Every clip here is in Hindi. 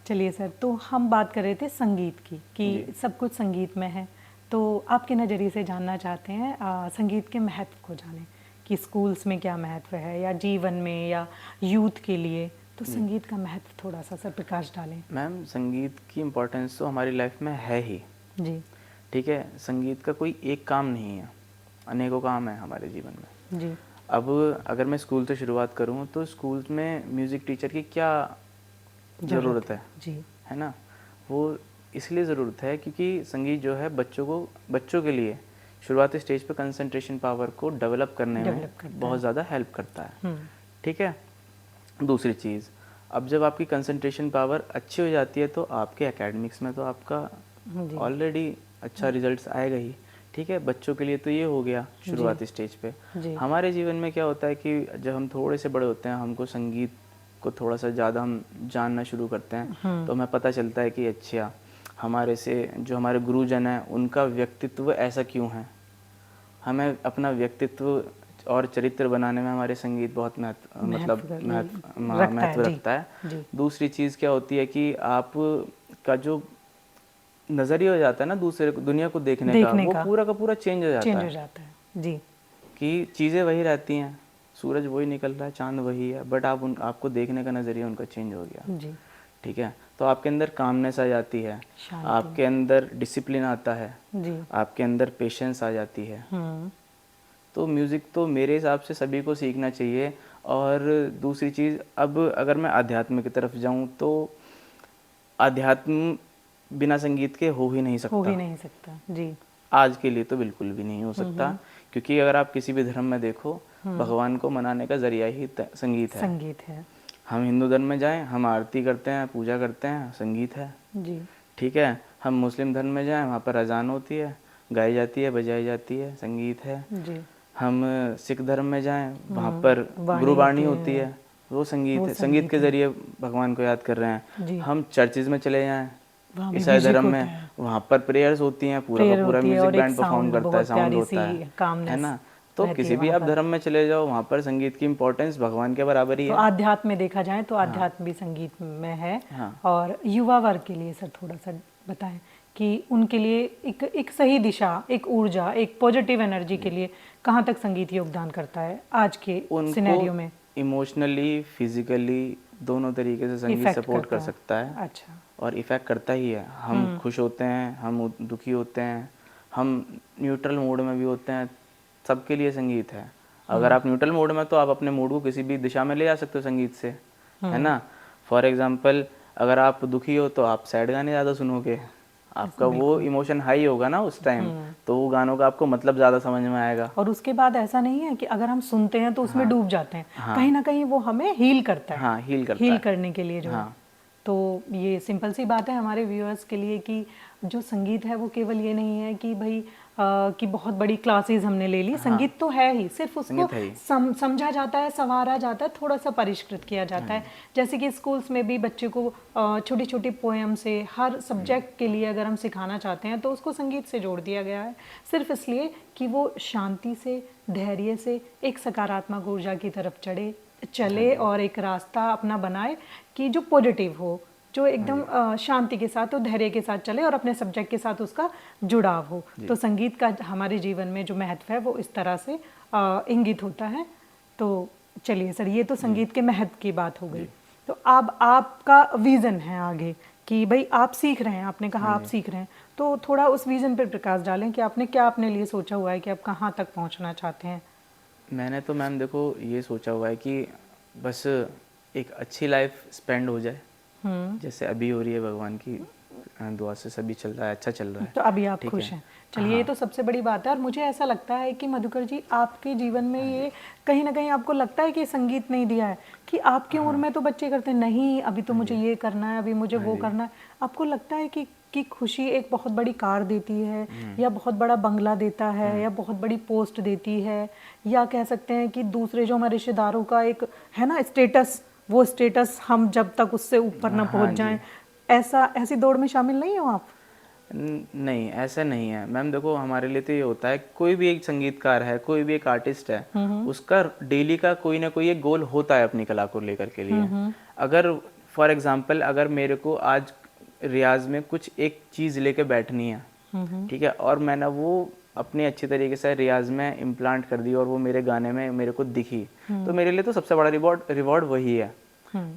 चलिए सर, तो हम बात कर रहे थे संगीत की कि सब कुछ संगीत में है। तो आपके नज़रिए से जानना चाहते हैं संगीत के महत्व को जानें कि स्कूल्स में क्या महत्व है या जीवन में या यूथ के लिए। तो संगीत का महत्व थोड़ा सा सर प्रकाश डालें। मैम, संगीत की इम्पोर्टेंस तो हमारी लाइफ में है ही। जी। ठीक है, संगीत का कोई एक काम नहीं है, अनेकों काम है हमारे जीवन में। जी। अब अगर मैं स्कूल से शुरुआत करूँ तो स्कूल में म्यूज़िक टीचर की क्या ज़रूरत है? जी। है ना, वो इसलिए ज़रूरत है क्योंकि संगीत जो है बच्चों के लिए शुरुआती स्टेज पे कंसंट्रेशन पावर को डेवलप करने में बहुत ज़्यादा हेल्प करता है। ठीक है। दूसरी चीज़, अब जब आपकी कंसंट्रेशन पावर अच्छी हो जाती है तो आपके एकेडमिक्स में तो आपका ऑलरेडी अच्छा रिजल्ट्स आएगा ही। ठीक है, बच्चों के लिए तो ये हो गया शुरुआती स्टेज पे। हमारे जीवन में क्या होता है कि जब हम थोड़े से बड़े होते हैं, हमको संगीत को थोड़ा सा ज़्यादा हम जानना शुरू करते हैं, तो हमें पता चलता है कि अच्छा, हमारे से जो हमारे गुरुजन हैं उनका व्यक्तित्व ऐसा क्यों है। हमें अपना व्यक्तित्व और चरित्र बनाने में हमारे संगीत बहुत महत्व रखता है। दूसरी चीज़ क्या होती है कि आप का जो नज़रिया हो जाता है ना दूसरे दुनिया को देखने का, वो पूरा का पूरा चेंज हो जाता है। जी। कि चीज़ें वही रहती हैं, सूरज वही निकल रहा है, चांद वही है, बट आपको देखने का नज़रिया उनका चेंज हो गया। जी। ठीक है, तो आपके अंदर कामनेस आ जाती है, आपके अंदर डिसिप्लिन आता है, आपके अंदर पेशेंस आ जाती है। तो म्यूज़िक तो मेरे हिसाब से सभी को सीखना चाहिए। और दूसरी चीज़, अब अगर मैं अध्यात्म की तरफ जाऊं तो अध्यात्म बिना संगीत के हो ही नहीं सकता। जी। आज के लिए तो बिल्कुल भी नहीं हो सकता, क्योंकि अगर आप किसी भी धर्म में देखो, भगवान को मनाने का जरिया ही संगीत है। हम हिंदू धर्म में जाएं, हम आरती करते हैं, पूजा करते हैं, संगीत है। जी। ठीक है, हम मुस्लिम धर्म में जाएं, वहाँ पर अजान होती है, गाई जाती है, बजाई जाती है, संगीत है। जी। हम सिख धर्म में जाएं, वहाँ पर गुरुबाणी होती है, वो संगीत है। संगीत के जरिए भगवान को याद कर रहे हैं। हम चर्चेज में चले जाएं, ईसाई धर्म में, वहाँ पर प्रेयर्स होती हैं, पूरा का पूरा म्यूजिक बैंड परफॉर्म करता है, साउंड होता है ना। तो किसी भी आप धर्म में चले जाओ, वहाँ पर संगीत की इम्पोर्टेंस भगवान के बराबर ही है। तो आध्यात्म में देखा जाए तो आध्यात्म भी संगीत में है। और युवा वर्ग के लिए सर थोड़ा सा बताएं कि उनके लिए एक सही दिशा, एक ऊर्जा, एक पॉजिटिव एनर्जी के लिए कहाँ तक संगीत योगदान करता है आज के सिनेरियो में। इमोशनली, फिजिकली, दोनों तरीके से संगीत सपोर्ट कर सकता है। अच्छा। और इफ़ेक्ट करता ही है। हम खुश होते हैं, हम दुखी होते हैं, हम न्यूट्रल मोड में भी होते हैं, सबके लिए संगीत है। अगर आप न्यूट्रल मोड में, तो आप अपने मूड को किसी भी दिशा में ले जा सकते हो संगीत से, है ना। फॉर एग्जांपल, अगर आप दुखी हो तो आप सैड गाने ज़्यादा सुनोगे, आपका वो इमोशन हाई होगा ना उस टाइम, तो वो गानों का आपको मतलब ज़्यादा समझ में आएगा। और उसके बाद ऐसा नहीं है कि अगर हम सुनते हैं तो उसमें डूब जाते हैं, कहीं ना कहीं वो हमें हील करता है। हील करने के लिए जो तो ये सिंपल सी बात है हमारे व्यूअर्स के लिए कि जो संगीत है वो केवल ये नहीं है कि भाई कि बहुत बड़ी क्लासेस हमने ले ली। संगीत तो है ही, सिर्फ उसको समझा जाता है, संवारा जाता है, थोड़ा सा परिष्कृत किया जाता है। जैसे कि स्कूल्स में भी बच्चे को छोटी छोटी पोएम से हर सब्जेक्ट के लिए अगर हम सिखाना चाहते हैं तो उसको संगीत से जोड़ दिया गया है, सिर्फ इसलिए कि वो शांति से, धैर्य से एक सकारात्मक ऊर्जा की तरफ चले और एक रास्ता अपना बनाए कि जो पॉजिटिव हो, जो एकदम शांति के साथ और धैर्य के साथ चले और अपने सब्जेक्ट के साथ उसका जुड़ाव हो। तो संगीत का हमारे जीवन में जो महत्व है वो इस तरह से इंगित होता है। तो चलिए सर, ये तो संगीत के महत्व की बात हो गई। तो अब आपका विज़न है आगे कि भाई आप सीख रहे हैं, आपने कहा आप सीख रहे हैं, तो थोड़ा उस विज़न पर प्रकाश डालें कि आपने क्या अपने लिए सोचा हुआ है कि आप कहाँ तक पहुँचना चाहते हैं। मैंने तो मैम देखो ये सोचा हुआ है कि बस एक अच्छी लाइफ स्पेंड हो जाए, जैसे अभी हो रही है, भगवान की दुआ से सभी चल रहा है, अच्छा चल रहा है। तो अभी आप खुश हैं। चलिए, ये तो सबसे बड़ी बात है। और मुझे ऐसा लगता है कि मधुकर जी, आपके जीवन में ये कहीं ना कहीं आपको लगता है कि संगीत नहीं दिया है कि आपकी उम्र में तो बच्चे करते हैं, नहीं अभी तो मुझे ये करना है, अभी मुझे वो करना है। आपको लगता है कि खुशी एक बहुत बड़ी कार देती है, या बहुत बड़ा बंगला देता है, या बहुत बड़ी पोस्ट देती है, या कह सकते हैं कि दूसरे जो हमारे रिश्तेदारों का एक है ना स्टेटस, वो स्टेटस हम जब तक उससे ऊपर ना पहुंच जाएं, ऐसी दौड़ में शामिल नहीं हो आप? नहीं, ऐसा नहीं है मैम। देखो, हमारे लिए तो ये होता है, कोई भी एक संगीतकार है, कोई भी एक आर्टिस्ट है, उसका डेली का कोई ना कोई एक गोल होता है अपनी कला को लेकर के लिए। अगर फॉर एग्जांपल अगर मेरे को आज रियाज में कुछ एक चीज़ लेके बैठनी है, ठीक है, और मैंने वो अपनी अच्छी तरीके से रियाज में इम्प्लांट कर दी और वो मेरे गाने में मेरे को दिखी, तो मेरे लिए तो सबसे बड़ा रिवॉर्ड वही है,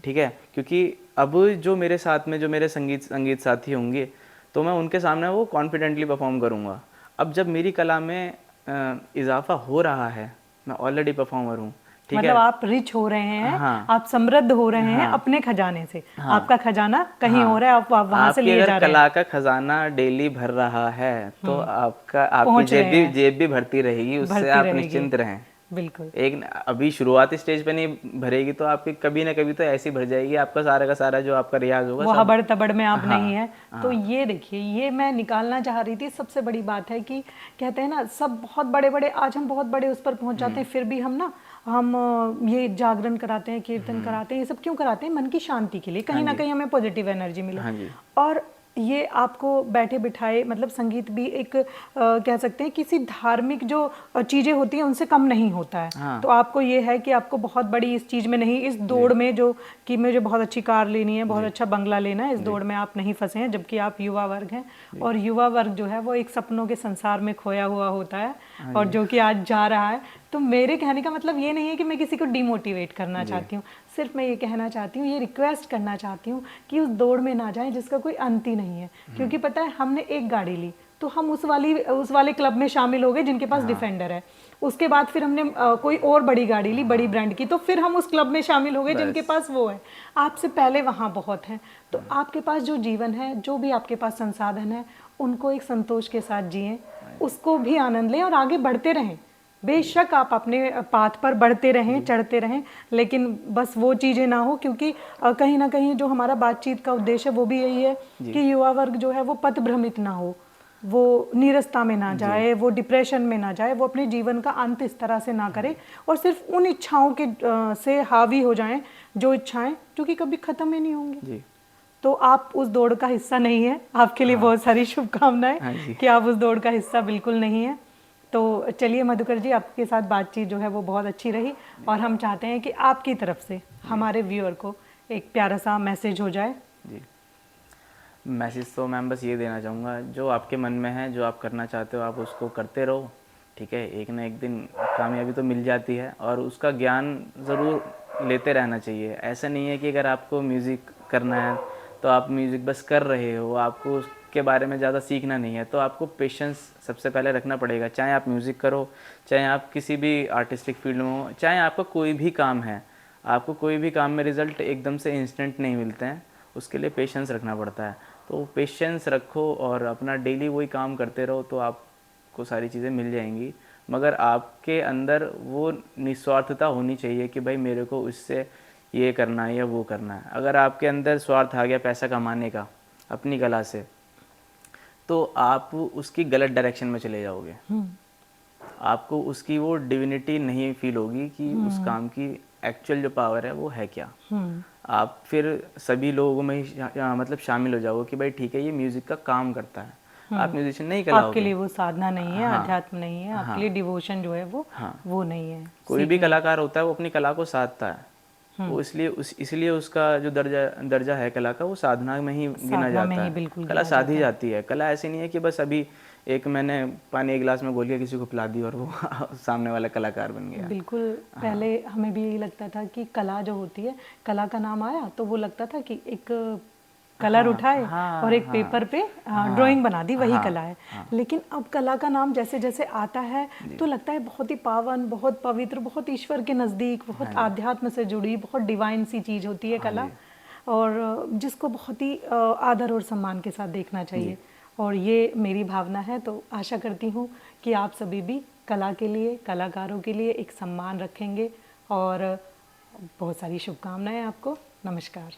ठीक है। क्योंकि अब जो मेरे साथ में जो मेरे संगीत साथी होंगे, तो मैं उनके सामने वो कॉन्फिडेंटली परफॉर्म करूँगा। अब जब मेरी कला में इजाफा हो रहा है, मैं ऑलरेडी परफॉर्मर हूँ, मतलब आप रिच हो रहे हैं, हाँ, आप समृद्ध हो रहे हैं अपने खजाने से, हाँ, आपका खजाना कहीं हो रहा है, आप वहां से लिए जा रहे हैं। कला का खजाना डेली भर रहा है तो आपकी जेब भी भरती रहेगी, उससे आप निश्चिंत रहें। बिल्कुल। एक अभी शुरुआती स्टेज पे नहीं भरेगी तो आपकी कभी ना कभी तो ऐसी भर जाएगी, आपका सारा का सारा जो आपका रियाज होगा वो हबड़ तबड़ में आप नहीं है। तो ये देखिए, ये मैं निकालना चाह रही थी, सबसे बड़ी बात है कि कहते हैं ना सब बहुत बड़े बड़े, आज हम बहुत बड़े उस पर पहुंच जाते हैं, फिर भी हम ये जागरण कराते हैं, कीर्तन कराते हैं, ये सब क्यों कराते हैं? मन की शांति के लिए, कहीं ना कहीं हमें पॉजिटिव एनर्जी मिले। और ये आपको बैठे बिठाए, मतलब संगीत भी एक कह सकते हैं किसी धार्मिक जो चीज़ें होती हैं उनसे कम नहीं होता है। हाँ। तो आपको ये है कि आपको बहुत बड़ी इस चीज़ में नहीं, इस दौड़ में जो कि मुझे बहुत अच्छी कार लेनी है, बहुत अच्छा बंगला लेना है, इस दौड़ में आप नहीं फंसे हैं, जबकि आप युवा वर्ग हैं। और युवा वर्ग जो है वो एक सपनों के संसार में खोया हुआ होता है, और जो कि आज जा रहा है। तो मेरे कहने का मतलब ये नहीं है कि मैं किसी को डिमोटिवेट करना चाहती हूँ, सिर्फ मैं ये कहना चाहती हूँ, ये रिक्वेस्ट करना चाहती हूँ कि उस दौड़ में ना जाएं जिसका कोई अंत ही नहीं है। क्योंकि पता है, हमने एक गाड़ी ली तो हम उस वाले क्लब में शामिल हो गए जिनके पास डिफेंडर है। उसके बाद फिर हमने कोई और बड़ी गाड़ी ली, बड़ी ब्रांड की, तो फिर हम उस क्लब में शामिल हो गए जिनके पास वो है। आपसे पहले वहाँ बहुत हैं। तो आपके पास जो जीवन है, जो भी आपके पास संसाधन है, उनको एक संतोष के साथ जिएं, उसको भी आनंद लें और आगे बढ़ते रहें। बेशक आप अपने पाथ पर बढ़ते रहें, चढ़ते रहें, लेकिन बस वो चीज़ें ना हो, क्योंकि कहीं ना कहीं जो हमारा बातचीत का उद्देश्य है वो भी यही है कि युवा वर्ग जो है वो पथ भ्रमित ना हो, वो नीरसता में ना जाए, वो डिप्रेशन में ना जाए, वो अपने जीवन का अंत इस तरह से ना करे और सिर्फ उन इच्छाओं के से हावी हो जाएं, जो इच्छाएं जो कि कभी ख़त्म ही नहीं होंगी। तो आप उस दौड़ का हिस्सा नहीं है, आपके लिए बहुत सारी शुभकामनाएं कि आप उस दौड़ का हिस्सा बिल्कुल नहीं है। तो चलिए मधुकर जी, आपके साथ बातचीत जो है वो बहुत अच्छी रही, और हम चाहते हैं कि आपकी तरफ से हमारे व्यूअर को एक प्यारा सा मैसेज हो जाए। जी, मैसेज तो मैम बस ये देना चाहूँगा, जो आपके मन में है, जो आप करना चाहते हो, आप उसको करते रहो, ठीक है। एक ना एक दिन कामयाबी तो मिल जाती है, और उसका ज्ञान ज़रूर लेते रहना चाहिए। ऐसा नहीं है कि अगर आपको म्यूज़िक करना है तो आप म्यूज़िक बस कर रहे हो, आपको उसके बारे में ज़्यादा सीखना नहीं है, तो आपको पेशेंस सबसे पहले रखना पड़ेगा। चाहे आप म्यूज़िक करो, चाहे आप किसी भी आर्टिस्टिक फील्ड में हो, चाहे आपका कोई भी काम है, आपको कोई भी काम में रिज़ल्ट एकदम से इंस्टेंट नहीं मिलते हैं, उसके लिए पेशेंस रखना पड़ता है। तो पेशेंस रखो और अपना डेली वही काम करते रहो, तो आपको सारी चीज़ें मिल जाएंगी। मगर आपके अंदर वो निस्वार्थता होनी चाहिए कि भाई मेरे को इससे ये करना है या वो करना है। अगर आपके अंदर स्वार्थ आ गया पैसा कमाने का अपनी कला से, तो आप उसकी गलत डायरेक्शन में चले जाओगे। आपको उसकी वो डिविनिटी नहीं फील होगी कि उस काम की एक्चुअल जो पावर है वो है क्या। आप फिर सभी लोगों में मतलब शामिल हो जाओगे कि भाई ठीक है, ये म्यूजिक का काम करता है, आप म्यूजिशियन नहीं कहलाओगे। आपके लिए वो साधना नहीं है, अध्यात्म नहीं है, आपके लिए डिवोशन जो है वो नहीं है। कोई भी कलाकार होता है वो अपनी कला को साधता है, वो इसलिए उसका जो दर्जा है कला का, वो साधना में ही गिना जाता है। कला साधी जाती है। कला ऐसी नहीं है कि बस अभी एक मैंने पानी एक गिलास में घोल के किसी को पिला दी और वो सामने वाला कलाकार बन गया। बिल्कुल। पहले हमें भी यही लगता था कि कला जो होती है, कला का नाम आया तो वो लगता था कि एक कलर उठाए और एक पेपर पे ड्राइंग बना दी, वही कला है। लेकिन अब कला का नाम जैसे जैसे आता है तो लगता है बहुत ही पावन, बहुत पवित्र, बहुत ईश्वर के नज़दीक, बहुत आध्यात्म से जुड़ी, बहुत डिवाइन सी चीज़ होती है कला, और जिसको बहुत ही आदर और सम्मान के साथ देखना चाहिए। और ये मेरी भावना है। तो आशा करती हूँ कि आप सभी भी कला के लिए, कलाकारों के लिए एक सम्मान रखेंगे, और बहुत सारी शुभकामनाएं आपको। नमस्कार।